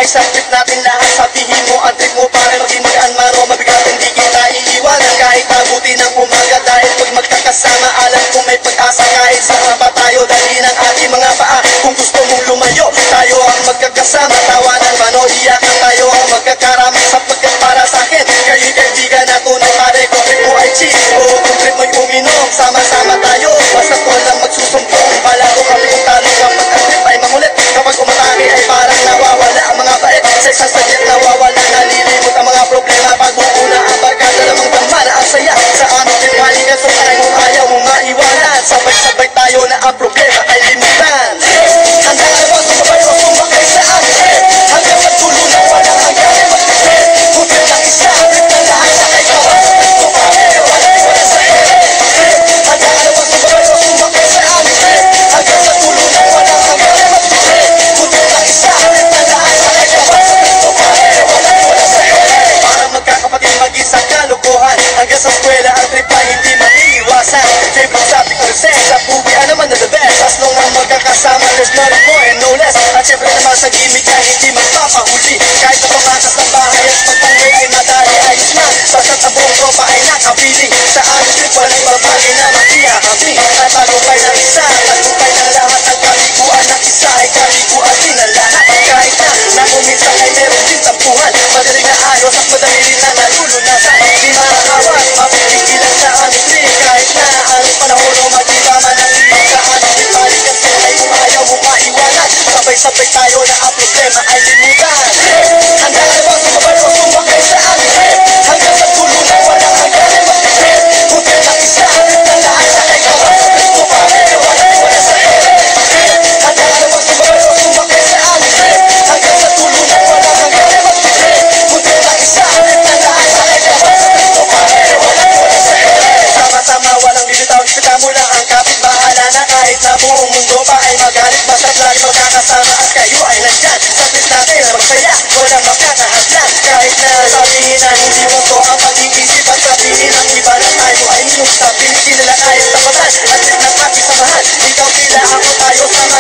ay sa trip natin lahat. Sabihin mo ang trip mo para maging magaan, maro mabigat, hindi kita iiwanan kahit abuti ng umaga. Dahil pag magkakasama, alam kong may pag-asa. Kahit saan pa tayo, dali ng ating mga paa. Kung gusto mong lumayo, tayo ang magkakasama. Tawanan man o iyakan, tayo ang magkakarama. Sapagkat para sa akin, kayo'y kaibigan na tunay. Pare ko trip mo ay cheat, o kung trip mo'y uminom, sama-sama tayo, basta walang magsusumbong. Bala ko kami kung talo kapag ang trip ay mamulit. Kapag umatake ay parang nawawala ang mga bait. Sa isang sadyak nawawala, nalilimot ang mga problema. Pag uuna ang barkada, lamang dama na ang saya. Sa aming trip halikan, so tayo kung ayaw mong maiwanan. Sabay-sabay tayo na ang problema ay limutan. Handa na ba sumabay o sumakay sa aming trip? Hanggang magtulo na walang hanggang mag-trip. Kung trip lang isa, trip na lahat sa kay kawan. Kung pare, wala sa ere. Handa na ba sumabay o sumakay sa aming trip? Hanggang magtulo na walang hanggang mag-trip. Kung trip lang isa, trip na lahat sa kay kawan. Kung pare, wala sa ere. Parang magkakapatid mag-isang kalukuhan. Hanggang sa eskwela ang trip ay hindi maiiwasan. Siyempre sa ating recess, sa buwian naman na the best. As long ang magkakasama, there's nothing more and no less. At siyempre naman sa gimmick ay hindi magpapahuli. Kahit na pamakas ng bahay at pag-uwi ay madali ayos na. Basta't ang buong tropa ay nakabili. Sa aming trip walang babagay na makiya kami. At tagumpay ng isa, tagumpay ng lahat. Ang kaliguan ng isa ay kaliguan din ng lahat. Kahit na kuminsan ay meron din tampuhan. Madali na ayos at madali rin na nalulunasan. Di makakawat, mapipigilan sa aming trip. Kahit na anong panahon o mag-iba man ang ibang sa aming trip. Balikan sa ay kung ayaw mo maiwanan. Sabay-sabay tayo na ang problema ay limutan. Handa na ba sumabay o sumakay sa aming trip? Hanggang sa tulo na walang hanggang mag-trip. Kung trip lang isa, trip na lahat sa kay kawan. Kung pare, wala sa ere. Handa na ba sumabay o sumakay sa aming trip? Hanggang sa tulo na walang hanggang mag-trip. Kung trip lang isa, trip na lahat sa kay kawan. Kung pare, wala sa ere. Sama-sama walang bibitaw, ipita mo lang ang kapit-bahala na kahit na buong mundo pa ay magalit. Basta't lagi magkakasama at kayo ay nandyan. Sa trip natin na magsaya, walang makakahadlan. Kahit na sabihin na hindi mo to ang pag-iisip at sabihin ang iba na tayo ay minus. Sabihin nila kayang tapatan at trip ng ating samahan. Ikaw sila, ako tayo, sama